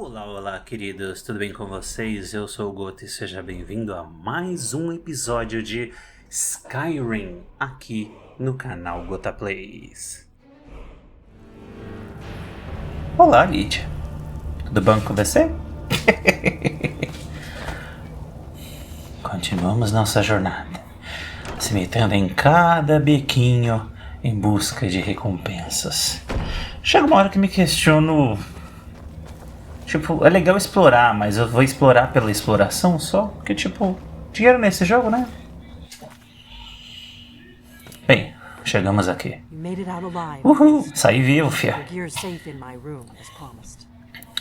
Olá, olá, queridos, tudo bem com vocês? Eu sou o Goto e seja bem-vindo a mais um episódio de Skyrim aqui no canal Gota Plays. Olá, Lídia. Tudo bom com você? Continuamos nossa jornada, se metendo em cada bequinho em busca de recompensas. Chega uma hora que me questiono. Tipo, é legal explorar, mas eu vou explorar pela exploração só? Porque, tipo, dinheiro nesse jogo, né? Bem, chegamos aqui. Uhul, saí vivo, fia.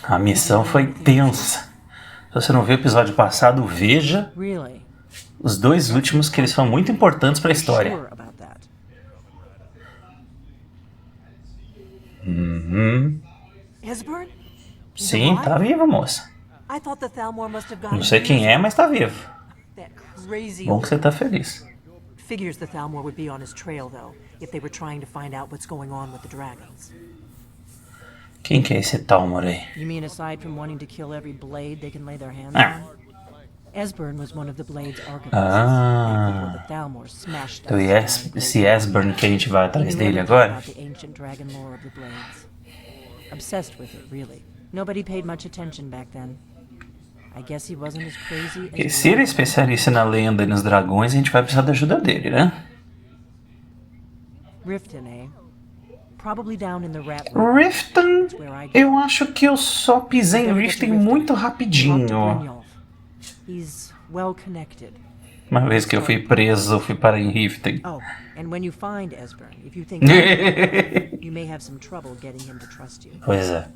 A missão foi tensa. Se você não viu o episódio passado, veja os dois últimos, que eles são muito importantes pra história. Sim, tá viva, moça. Não sei quem é, mas tá vivo. Bom que você tá feliz. Figures the Thalmor would be on his trail, though, if they were trying to find out what's going on with the dragons. Quem que é esse Thalmor aí? You mean aside from wanting to kill every blade they can lay their hands on? Esbern was one of the blade's archivist. Before the Thalmor smashed Então, esse Esbern que a gente vai atrás dele agora? The ancient dragon lore of the blades. Obsessed with it, really. Nobody paid much attention back then. I guess he wasn't as crazy Porque se ele é especialista na lenda e nos dragões, a gente vai precisar da ajuda dele, né? Riften, eh? Probably down in the rat Riften, eu acho que eu só pisei em Riften muito rapidinho. He's well connected. Uma vez que eu fui preso, eu fui para em Riften. Oh, and when you find Esbern, if you think you may have some trouble getting him to trust you. Pois é.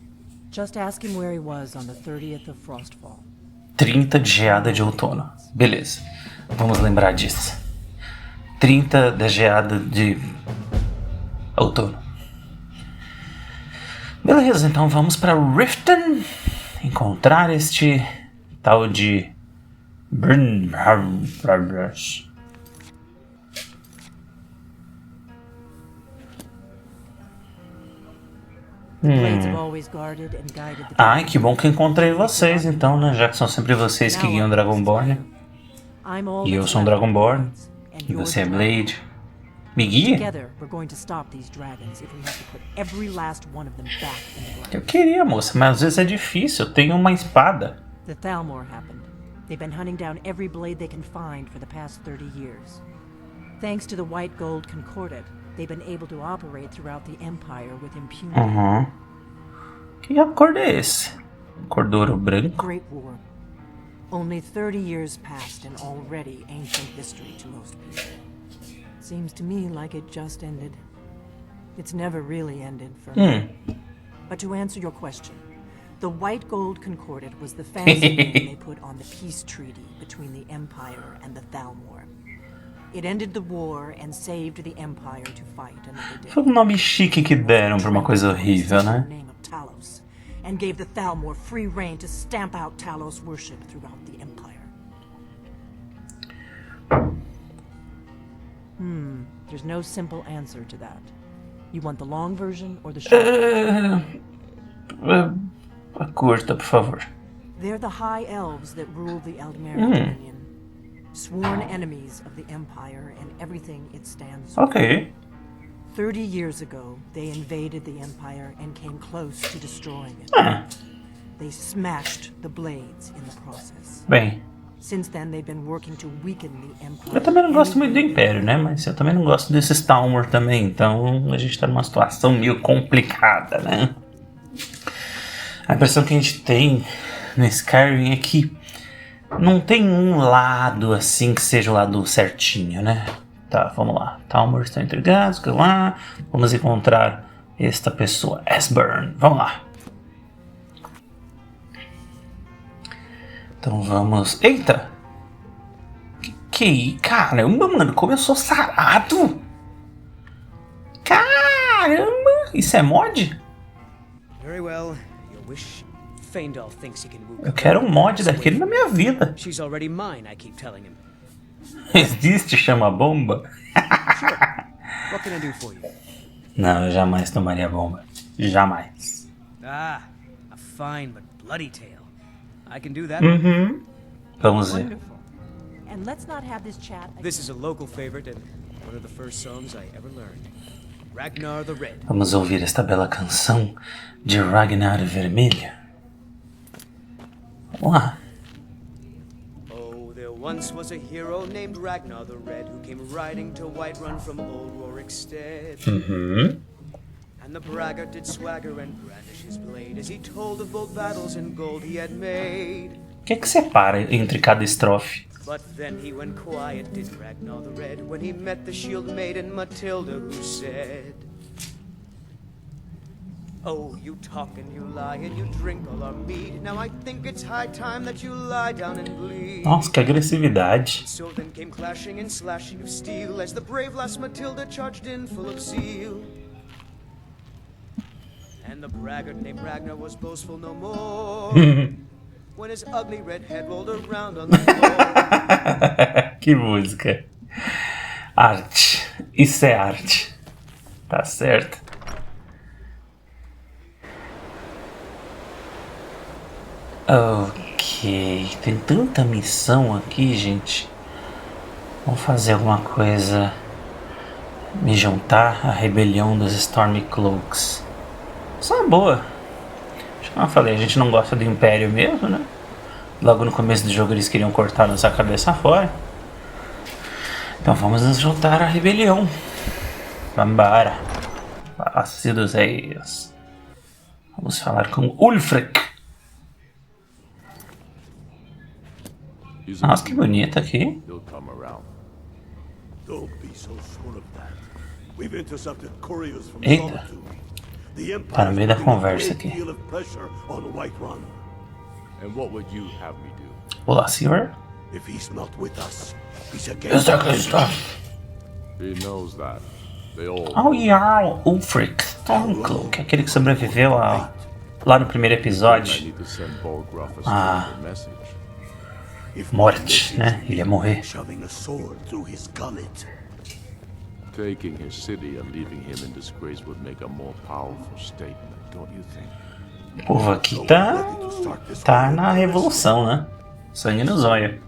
Just ask him where he was on the 30th of Frostfall. 30 de geada de outono. Beleza. Vamos lembrar disso. 30 da geada de outono. Beleza, então vamos para Riften encontrar este tal de Ai, que bom que encontrei vocês, então, né? Já que são sempre vocês que guiam Dragonborn. E eu sou um Dragonborn. E você é Blade. Me guia? Eu queria, moça, mas às vezes é difícil. Eu tenho uma espada. The Thalmor happened. They've been hunting down every blade they can find for the past 30 years. Thanks to the White Gold Concordat, they've been able to operate throughout the Empire with impunity. Que acordo é esse? Cordouro branco? Great War. Only 30 years passed and already ancient history to most people. Seems to me like it just ended. It's never really ended for me. But to answer your question, the White Gold Concordat was the fancy name they put on the peace treaty between the Empire and the Thalmor. It ended the war and saved the Empire to fight another day. Foi um nome chique que deram pra uma coisa horrível, né? Talos, and gave the Thalmor free reign to stamp out Talos worship throughout the Empire. There's no simple answer to that. You want the long version or the short? A curta, por favor. They're the High Elves that rule the Eldmere Dominion. Sworn enemies of the Empire and everything it stands for. Ok. 30 years ago, they invaded the Empire and came close to destroying it. They smashed the blades in the process. Bem, Since then, they've been working to weaken the Empire. eu também não gosto muito do Império, né? Mas eu também não gosto desses Thalmor também. Então a gente tá numa situação meio complicada, né? A impressão que a gente tem no Skyrim é que não tem um lado assim que seja o lado certinho, né? Tá, vamos lá. Thalmor estão intrigados, lá. Vamos encontrar esta pessoa, Esbern. Vamos lá. Então vamos... Eita! Caramba, mano, como eu sou sarado! Caramba! Isso é mod? Very well. Your wish. Feindal thinks he can woo. Eu quero um mod daquele na minha vida. She's already mine, I keep telling him. Existe chama bomba? Sure. What can I do for you? Não, eu jamais tomaria bomba. Jamais. Ah, a fine but bloody tale. I can do that. Vamos ver. Wonderful. And let's not have this chat. This is a local favorite and one of the first songs I ever learned. Ragnar the Red. Vamos ouvir esta bela canção de Ragnar Vermelho. Vamos lá. Oh, there once was a hero named Ragnar the Red who came riding to Whiterun from old Rorikstead. And the braggart did swagger and brandish his blade as he told of bold battles and gold he had made. O que separa entre cada estrofe? But then he went quiet, did Ragnar the Red, when he met the shield maiden Matilda, who said, "Oh, you talk and you lie and you drink all our mead. Now I think it's high time that you lie down and bleed." Nossa, que agressividade. So then came clashing and slashing of steel as the brave lass Matilda charged in full of zeal. And the braggart named Ragnar was boastful no more when his ugly red head rolled around on the floor. Que música. Arte. Isso é arte. Tá certo. Ok. Tem tanta missão aqui, gente. Vamos fazer alguma coisa. Me juntar à rebelião dos Stormcloaks. Isso é uma boa. Como eu falei, a gente não gosta do Império mesmo, né? Logo no começo do jogo eles queriam cortar nossa cabeça fora. Então vamos nos juntar à rebelião. Vambora. Palácio dos Reis. Vamos falar com Ulfric. Nossa, que bonito aqui. Eita. Tá no meio da conversa aqui. Olá, senhor. Oh, Jarl Ulfric Stormcloak, aquele que sobreviveu lá no primeiro episódio. A morte, né? Ele ia morrer. Taking his city and leaving him in disgrace would make a more powerful statement, don't you think? O povo aqui tá na revolução, né? Sangue no zóio.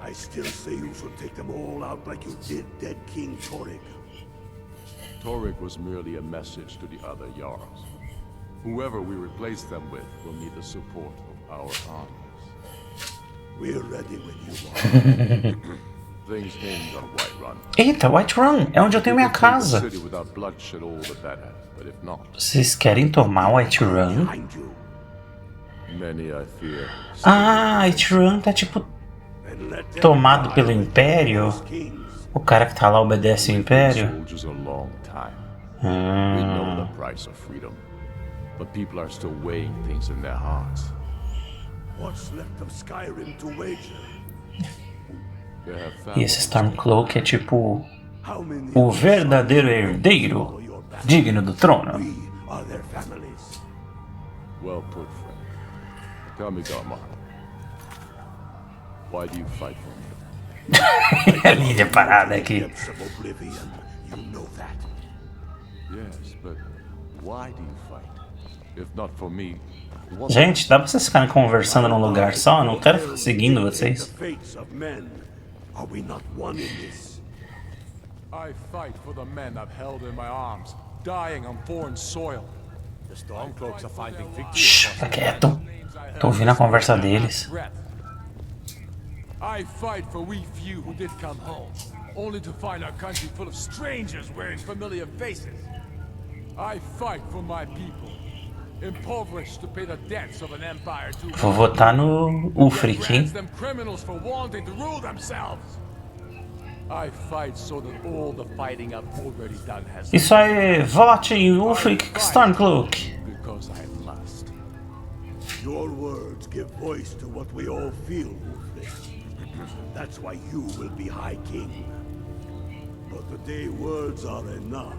I still say you should take them all out like you did dead King Torrik. Torrik was merely a message to the other Jarls. Whoever we replace them with will need the support of our armies. We're ready when you are. Things hinge on Whiterun. Eita, Whiterun, é onde eu tenho minha casa. Vocês querem tomar Whiterun? Ah, Whiterun tá tipo tomado pelo Império. O cara que tá lá obedece o Império. What's left of Skyrim to wager? E esse Stormcloak é tipo o verdadeiro herdeiro digno do trono. Well put, friend. Tell me, Garmar, why do you fight for me? A linha parada aqui. Yes, but why do you fight? If not for me, what? Gente, dá pra vocês ficarem conversando num lugar só? Eu não quero ficar seguindo vocês. Are we not one in this? I fight for the men I've held in my arms, dying on foreign soil. The Stormcloaks are finding victory. Shhh, tá quieto. Tô ouvindo a conversa deles. I fight for we few who did come home, only to find our country full of strangers wearing familiar faces. I fight for my people, impoverished to pay the debts of an empire too. Vou votar no Ulfric, hein? Them criminals for wanting to rule themselves. I fight so that all the fighting I've already done has. Isso aí, vote em Ulfric Stormcloak. Because I must. Your words give voice to what we all feel, Ulfric. That's why you will be High King. But the day words are enough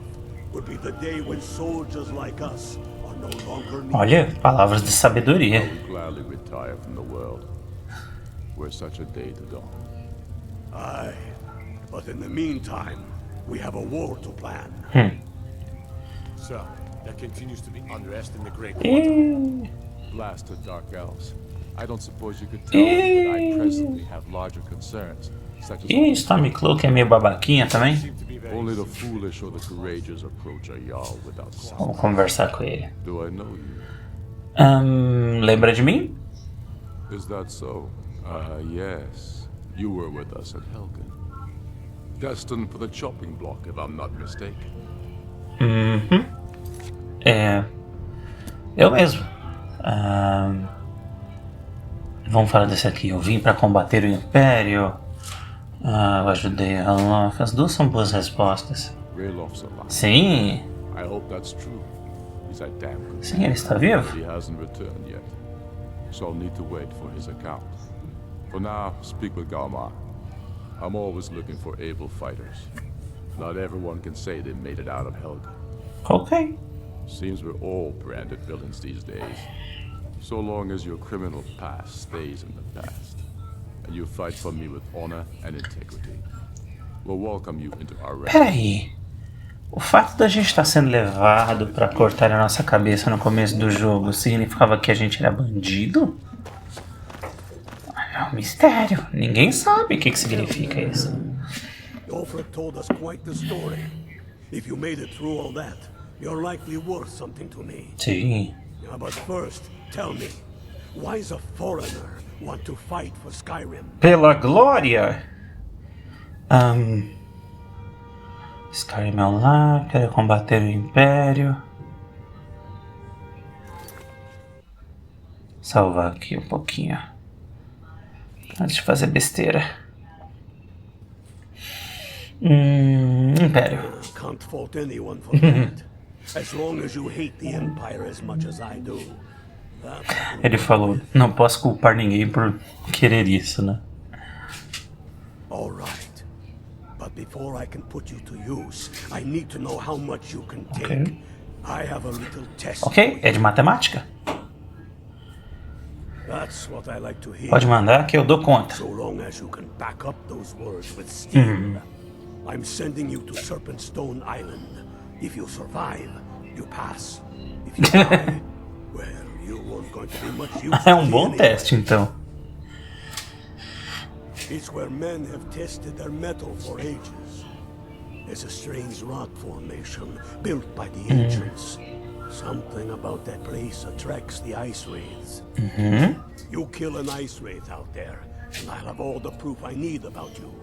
will be the day when soldiers like us are no longer needed. Olha, palavras de sabedoria. I would gladly retire from the world. Were such a day to dawn. Aye, but in the meantime, we have a war to plan. Sir, there continues to be unrest in the Great E Blasted dark elves. I don't suppose you could tell them that I presently have larger concerns, such as E Stormcloak é meio babaquinha também. only the foolish or the courageous approach a Jarl without sound. Vamos conversar com ele. Do I know you? Lembra de mim? Is that so? Yes. You were with us at Helgen. Destined for the chopping block, if I'm not mistaken. Eu mesmo. Vamos falar desse aqui. Eu vim para combater o Império. Eu ajudei a Ralof. As duas são boas respostas. Raylof's alive. Sim. I hope that's true. He's a damn good Sim, ele está vivo. He hasn't returned yet, so I'll need to wait for his account. For now, speak with Galmar. I'm always looking for able fighters. Not everyone can say they made it out of Helgen. Ok. Seems we're all branded villains these days. So long as your criminal past stays in the past, and you fight for me with honor and integrity, we'll welcome you into our ranks. Peraí. O fato da gente estar sendo levado para cortar a nossa cabeça no começo do jogo significava que a gente era bandido? É um mistério. Ninguém sabe o que significa isso. Ulfric told us quite the story. If you made it through all that, you're likely worth something to me. Sim. But first, tell me, why does a foreigner want to fight for Skyrim? Pela glória! Skyrim Eu lá, quero combater o Império. Salvar aqui um pouquinho. Antes de fazer besteira. Império. Can't fault anyone for that. As long as you hate the Empire as much as I do. Ele falou, não posso culpar ninguém por querer isso, né? All right. But before I can put you to use, I need to know how much you can take. Okay. I have a little test. Ok, é de matemática? That's what I like to hear. Pode mandar que eu dou conta. So long as you can back up those words with steel. I'm sending you to Serpentstone Island. If you survive, you pass. If you die, well, you weren't going to be much use. É um bom teste, então. It's where men have tested their metal for ages. It's a strange rock formation built by the ancients. Something about that place attracts the ice wraiths. You kill an ice wraith out there, and I'll have all the proof I need about you.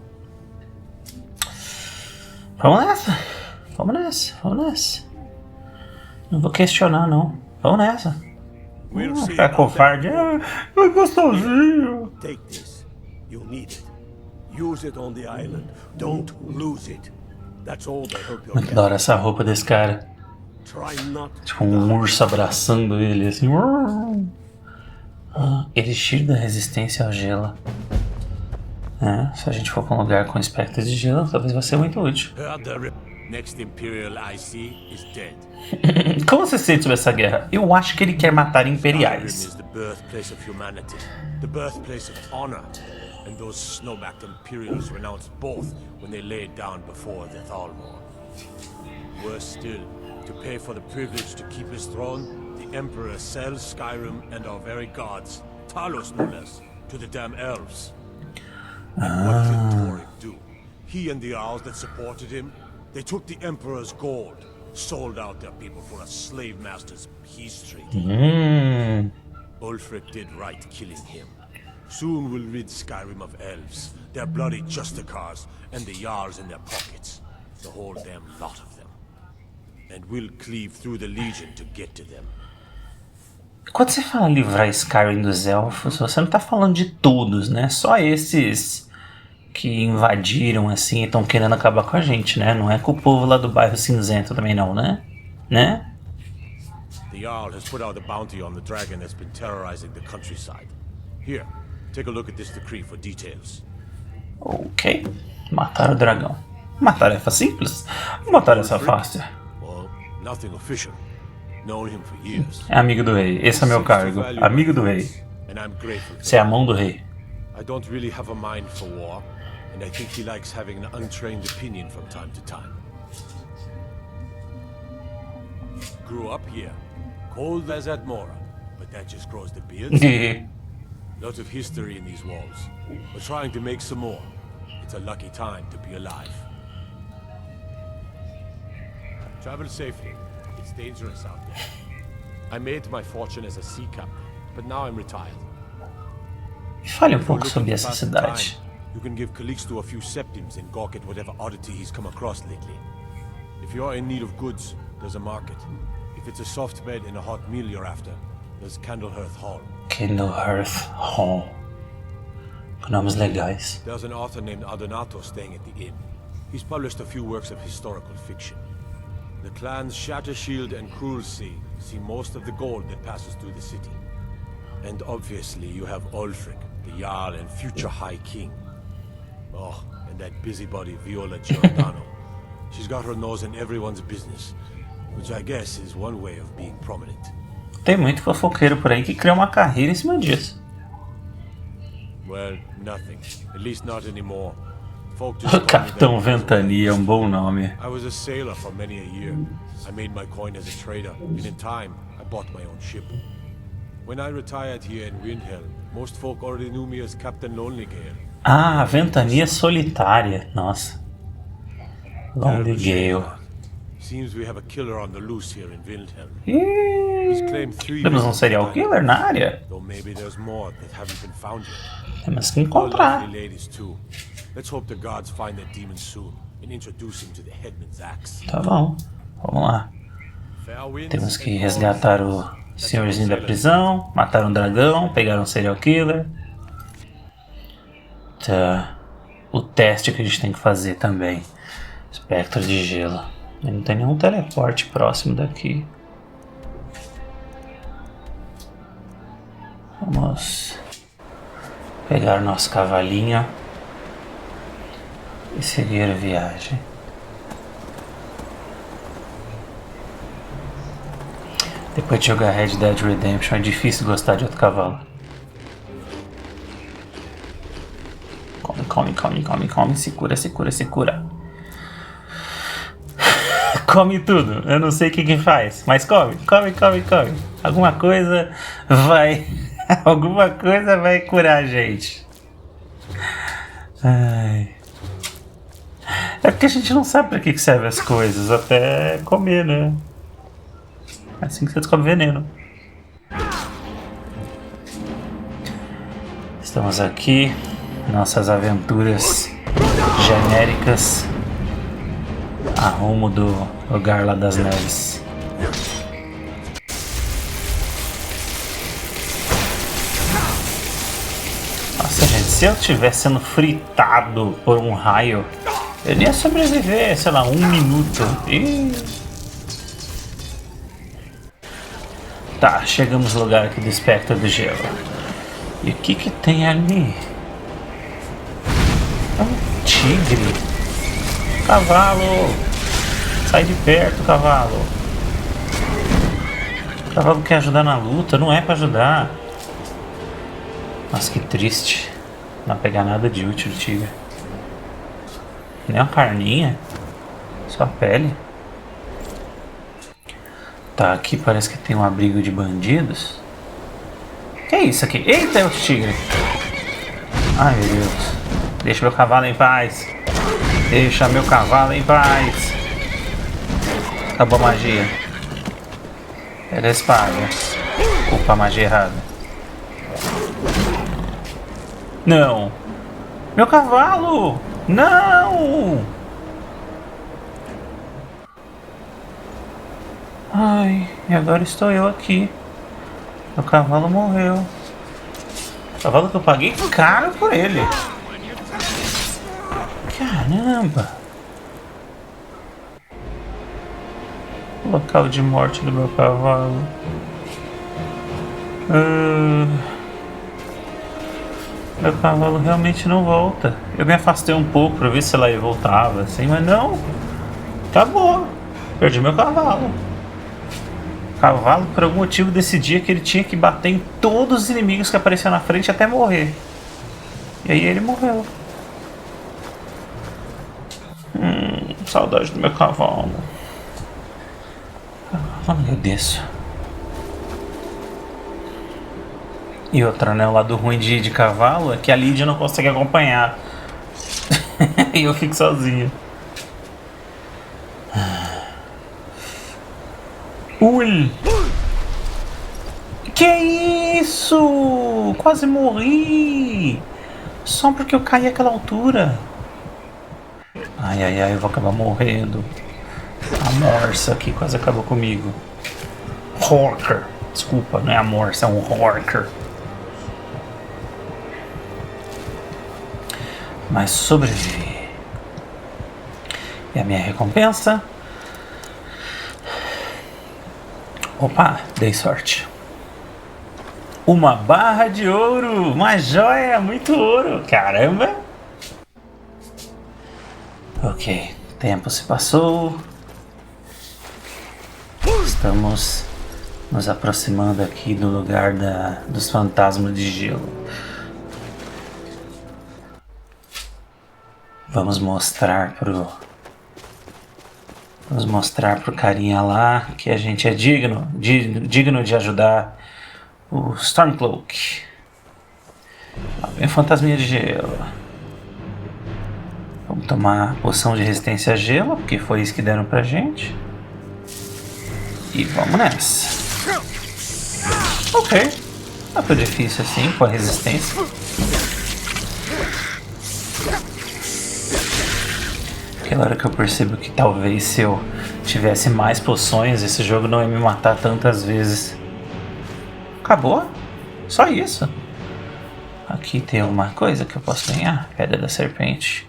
Vamos nessa. Vamos nessa. Vamos nessa. Não vou questionar, não. Vamos nessa. We'll see Ficar about that. covarde. Eu vou sozinho. Take this. You'll need it. Use it on the island. Don't lose it. That's all the help you'll Muito get. da hora essa roupa desse cara. Try not Tipo um urso abraçando ele, assim. Elixir da resistência ao gelo. Se a gente for pra um lugar com espectros de gelo, talvez vai ser muito útil. Next Imperial I see is dead. Como você se sente sobre essa guerra? Eu acho que ele quer matar Skyrim imperiais. is the birthplace of humanity, the birthplace of honor, and those snow-backed Imperials renounced both when they laid down before the Thalmor. Worse still, to pay for the privilege to keep his throne, the Emperor sells Skyrim and our very gods, Talos no less, to the damn elves. And what did Torek do? He and the Owls that supported him, they took the Emperor's gold, sold out their people for a slave master's peace treaty. Ulfric did right killing him. Soon we'll rid Skyrim of elves, their bloody justicars, and the Jarls in their pockets. The whole damn lot of them. And we'll cleave through the Legion to get to them. Quando você fala livrar Skyrim dos elfos, você não tá falando de todos, né? Só esses que invadiram, assim, e estão querendo acabar com a gente, né? Não é com o povo lá do bairro cinzento também não, né? Né? The Jarl has put out a bounty on the dragon that's been terrorizing the countryside. Here, take a look at this decree for details. Ok. Matar o dragão. Uma tarefa simples? Uma tarefa fácil. Well, nothing official. Known him for years. É amigo do rei. Esse é meu cargo. Amigo do rei. And I'm grateful for Você é a mão do rei. I don't really have a mind for war, and I think he likes having an untrained opinion from time to time. Grew up here, cold as Admora, but that just grows the beards. Lots of history in these walls. We're trying to make some more. It's a lucky time to be alive. Travel safely. It's dangerous out there. I made my fortune as a sea captain, but now I'm retired. Fale pouco sobre essa cidade. You can give Calixto a few septims and gawk at whatever oddity he's come across lately. If you're in need of goods, there's a market. If it's a soft bed and a hot meal you're after, there's Candlehearth Hall. Candlehearth Hall. Com nomes legais. There's an author named Adonato staying at the inn. He's published a few works of historical fiction. The clans Shattershield and Cruelsea see most of the gold that passes through the city. And obviously you have Ulfric, the Jarl and future High King. Oh, and that busybody Viola Giordano. She's got her nose in everyone's business, which I guess is one way of being prominent. Tem muito fofoqueiro por aí que cria uma carreira em cima disso. Well, nothing. At least not anymore. Folk just call me Capitão that. Ventania é um bom nome. I was a sailor for many a year. I made my coin as a trader, and in time, I bought my own ship. When I retired here in Windhelm, most folk already knew me as Captain Lonelygale. Ah, Ventania Solitária. Nossa. Lonelygale. Seems we have a killer on the loose here in Windhelm. Ih, temos um serial killer na área? Though maybe there's more that haven't been found yet. Temos que All encontrar. lovely ladies too. Let's hope the gods find that demon soon and introduce him to the headman's axe. Tá bom, vamos lá. Fair winds Temos que and resgatar o senhorzinho da prisão, matar um dragão, pegar um serial killer. Tá. O teste que a gente tem que fazer também. Espectro de gelo. Não tem nenhum teleporte próximo daqui. Vamos pegar nosso cavalinho e seguir a viagem. Depois de jogar Red Dead Redemption é difícil gostar de outro cavalo. Come, se cura. Come tudo, eu não sei o que faz, mas come. Alguma coisa vai curar a gente. Ai. É porque a gente não sabe pra que servem as coisas, até comer, né? É assim que você descobre veneno. Estamos aqui, nossas aventuras genéricas a rumo do lugar lá das neves. Nossa, gente, se eu estivesse sendo fritado por um raio, eu ia sobreviver, sei lá, 1 minuto. Tá, chegamos no lugar aqui do espectro do gelo. E o que tem ali? É um tigre. Cavalo! Sai de perto, cavalo! O cavalo quer ajudar na luta, não é pra ajudar. Nossa, que triste. Não vai pegar nada de útil do tigre. Nem uma carninha. Só a pele. Tá, aqui parece que tem um abrigo de bandidos. Que é isso aqui? Eita, é o tigre! Ai, meu Deus. Deixa meu cavalo em paz. Deixa meu cavalo em paz. Acabou a magia. Pega a espada. Opa, a magia errada. Não! Meu cavalo! Não! Ai, e agora estou eu aqui. Meu cavalo morreu. O cavalo que eu paguei caro por ele. Caramba! Local de morte do meu cavalo. Meu cavalo realmente não volta. Eu me afastei um pouco para ver se ela voltava assim, mas não. Acabou. Perdi meu cavalo. O cavalo, por algum motivo, decidia que ele tinha que bater em todos os inimigos que apareciam na frente até morrer. E aí ele morreu. Saudade do meu cavalo. Vamos, eu desço. E outra, né? O lado ruim de cavalo é que a Lídia não consegue acompanhar. E eu fico sozinho. Ui! Que isso? Quase morri! Só porque eu caí àquela altura. Ai, ai, ai, eu vou acabar morrendo. A morsa aqui quase acabou comigo. Horker. Desculpa, não é a morsa, é um Horker. Mas sobrevivi. E a minha recompensa? Opa, dei sorte. Uma barra de ouro, uma joia, muito ouro, caramba. Ok, tempo se passou. Estamos nos aproximando aqui do lugar dos fantasmas de gelo. Vamos mostrar pro carinha lá que a gente é digno de ajudar o Stormcloak. Lá vem fantasminha de gelo. Vamos tomar a poção de resistência a gelo, porque foi isso que deram pra gente. E vamos nessa. Ok. Não foi difícil assim, com a resistência. Aquela hora que eu percebo que talvez se eu tivesse mais poções, esse jogo não ia me matar tantas vezes. Acabou? Só isso? Aqui tem alguma coisa que eu posso ganhar? Pedra da serpente.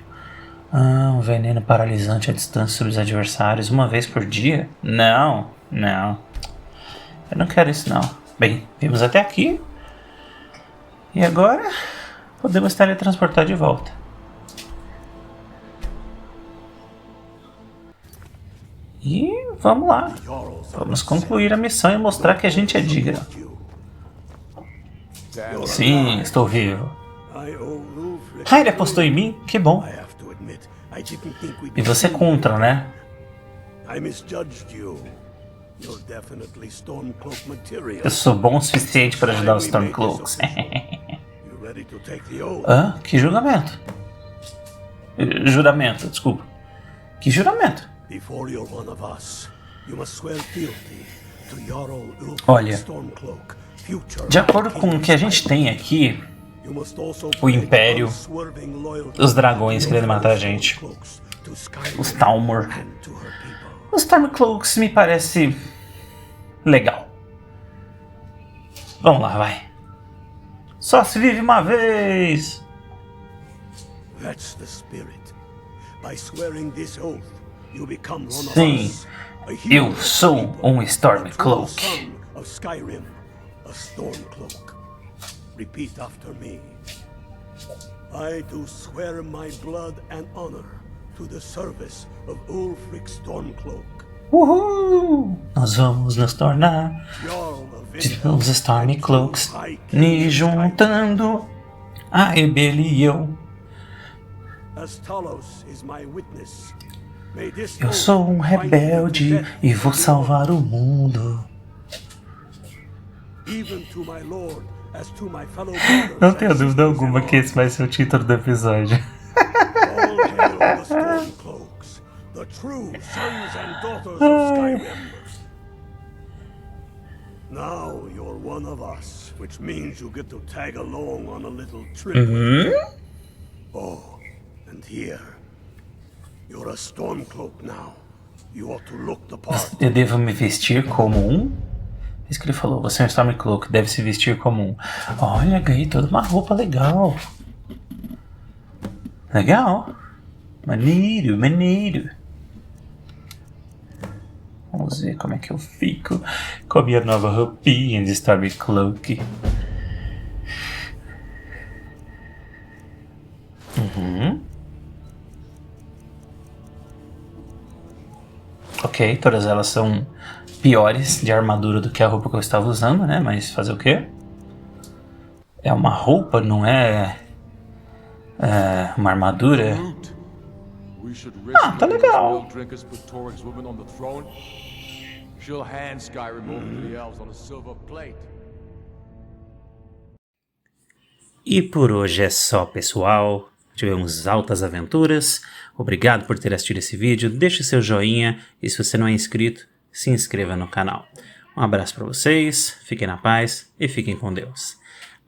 Um veneno paralisante à distância sobre os adversários uma vez por dia? Não, não. Eu não quero isso não. Bem, vimos até aqui. E agora podemos teletransportar de volta. E vamos lá. Vamos concluir a missão e mostrar que a gente é digno. Sim, estou vivo. Ah, ele apostou em mim? Que bom. E você é contra, né? Eu sou bom o suficiente para ajudar os Stormcloaks. Hã? Que julgamento? Juramento, desculpa. Que juramento? Olha, de acordo com o que a gente tem aqui, o Império, os dragões querendo matar a gente, os Talmor, os Stormcloaks me parece legal. Vamos lá, vai. Só se vive uma vez. Sim, eu sou um Stormcloak. Skyrim, a Stormcloak. Repeat after me. I do swear my blood and honor to the service of Ulfric Stormcloak. Uhul! Nós vamos nos tornar os Stormcloaks, me juntando a rebelião. Eu sou um rebelde e vou salvar o mundo. Não tenho dúvida alguma que esse vai ser o título do episódio. Now you're one of us, which means you get to tag along on a little trip. Oh, and here, you're a Stormcloak now. You ought to look the part. Eu devo me vestir como um? Isso que ele falou, você é um Stormcloak, deve se vestir como um. Olha, ganhei toda uma roupa legal. Legal. Maneiro, maneiro. Vamos ver como é que eu fico com a minha nova roupinha de Stormcloak. Ok, todas elas são piores de armadura do que a roupa que eu estava usando, né? Mas fazer o quê? É uma roupa, não é... uma armadura. Ah, tá legal. She'll hand Skyrim over to the elves on a silver plate. E por hoje é só, pessoal. Tivemos altas aventuras. Obrigado por ter assistido esse vídeo. Deixe seu joinha e se você não é inscrito, se inscreva no canal. Um abraço para vocês, fiquem na paz e fiquem com Deus.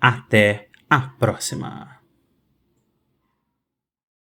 Até a próxima!